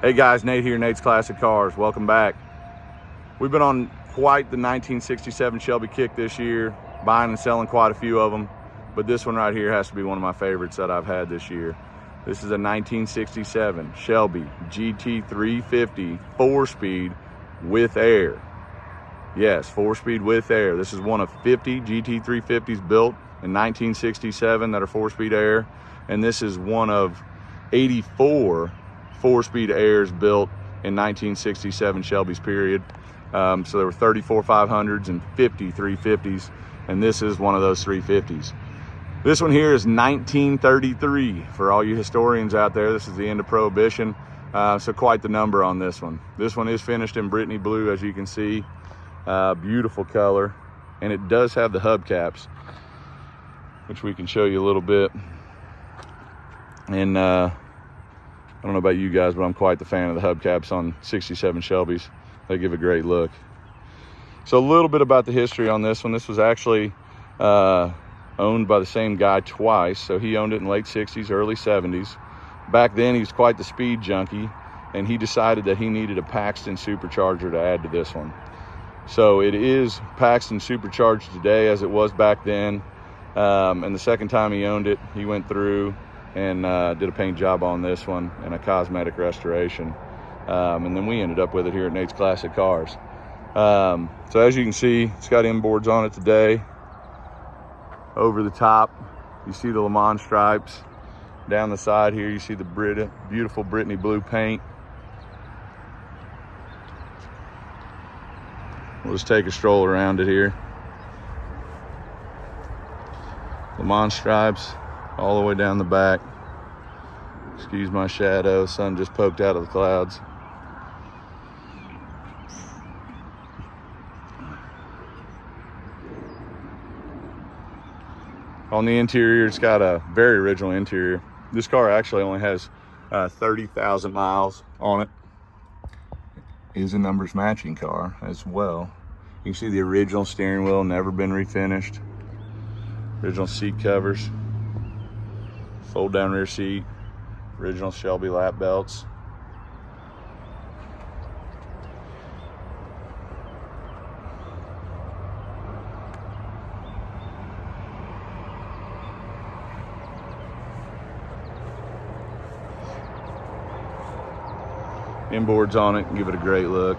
Hey guys, Nate here, Nate's Classic Cars. Welcome back. We've been on quite the 1967 Shelby kick this year, buying and selling quite a few of them, but this one right here has to be one of my favorites that I've had this year. This is a 1967 Shelby GT350 4-speed with air. Yes, 4-speed with air. This is one of 50 GT350s built in 1967 that are 4-speed air, and this is one of 84 4-speed airs built in 1967 Shelby's period. So there were 34 500s and 50 350s, and this is one of those 350s. This one here is 1933 for all you historians out there. This is the end of Prohibition, so quite the number on this one. This one is finished in Brittany blue, as you can see. Beautiful color, and it does have the hubcaps, which we can show you a little bit. And I don't know about you guys, but I'm quite the fan of the hubcaps on 67 Shelbys. They give a great look. So a little bit about the history on this one. This was actually owned by the same guy twice. So he owned it in late 60s, early 70s. Back then he was quite the speed junkie, and he decided that he needed a Paxton supercharger to add to this one. So it is Paxton supercharged today as it was back then. And the second time he owned it, he went through and did a paint job on this one and a cosmetic restoration. And then we ended up with it here at Nate's Classic Cars. So as you can see, it's got inboards on it today. Over the top, you see the Le Mans stripes. Down the side here, you see the beautiful Brittany blue paint. We'll just take a stroll around it here. Le Mans stripes all the way down the back. Excuse my shadow, sun just poked out of the clouds. On the interior, it's got a very original interior. This car actually only has 30,000 miles on it. It is a numbers matching car as well. You can see the original steering wheel, never been refinished. Original seat covers, fold down rear seat, original Shelby lap belts. Inboards on it, give it a great look.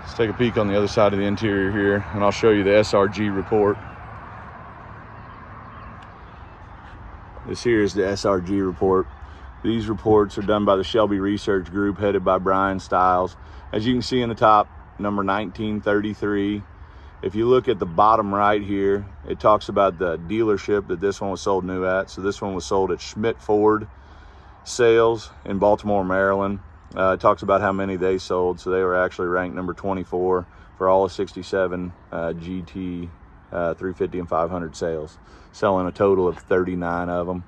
Let's take a peek on the other side of the interior here, and I'll show you the SRG report. This here is the SRG report. These reports are done by the Shelby Research Group, headed by Brian Stiles. As you can see in the top, number 1933. If you look at the bottom right here, it talks about the dealership that this one was sold new at. So this one was sold at Schmidt Ford Sales in Baltimore, Maryland. It talks about how many they sold. So they were actually ranked number 24 for all of 67 GT 350 and 500 sales, selling a total of 39 of them.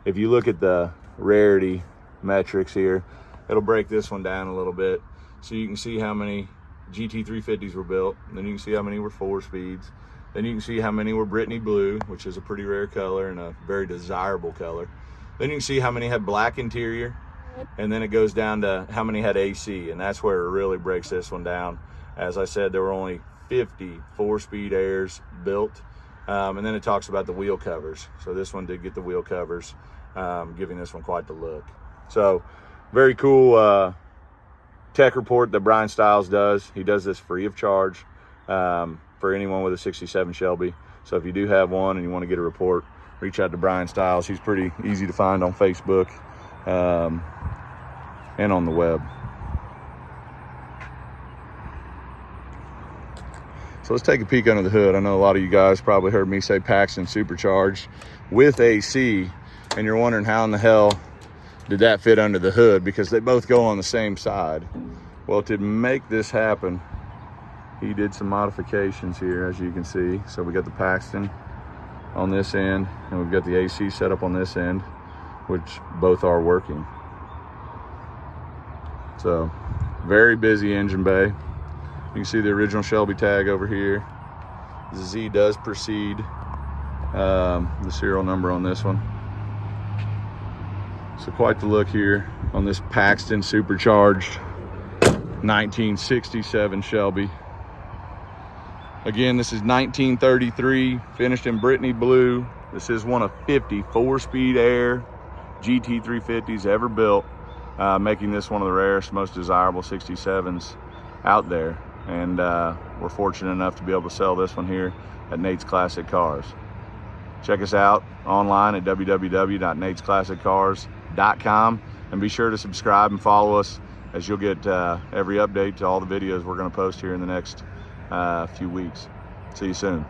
If you look at the rarity metrics here, it'll break this one down a little bit. So you can see how many GT350s were built, and then you can see how many were 4-speeds. Then you can see how many were Brittany blue, which is a pretty rare color and a very desirable color. Then you can see how many had black interior, and then it goes down to how many had AC, and that's where it really breaks this one down. As I said, there were only 50 4-speed airs built, and then it talks about the wheel covers. So this one did get the wheel covers, giving this one quite the look. So very cool tech report that Brian Stiles does. He does this free of charge for anyone with a 67 Shelby. So if you do have one and you want to get a report, reach out to Brian Stiles. He's pretty easy to find on Facebook and on the web. So let's take a peek under the hood. I know a lot of you guys probably heard me say Paxton supercharged with AC, and you're wondering how in the hell did that fit under the hood, because they both go on the same side. Well, to make this happen, he did some modifications here, as you can see. So we got the Paxton on this end, and we've got the AC set up on this end, which both are working. So very busy engine bay. You can see the original Shelby tag over here. The Z does precede the serial number on this one. So quite the look here on this Paxton supercharged 1967 Shelby. Again, this is 1933, finished in Brittany blue. This is one of 50 4-speed air GT350s ever built, making this one of the rarest, most desirable 67s out there. And we're fortunate enough to be able to sell this one here at Nate's Classic Cars. Check us out online at www.natesclassiccars.com, and be sure to subscribe and follow us, as you'll get every update to all the videos we're going to post here in the next few weeks. See you soon.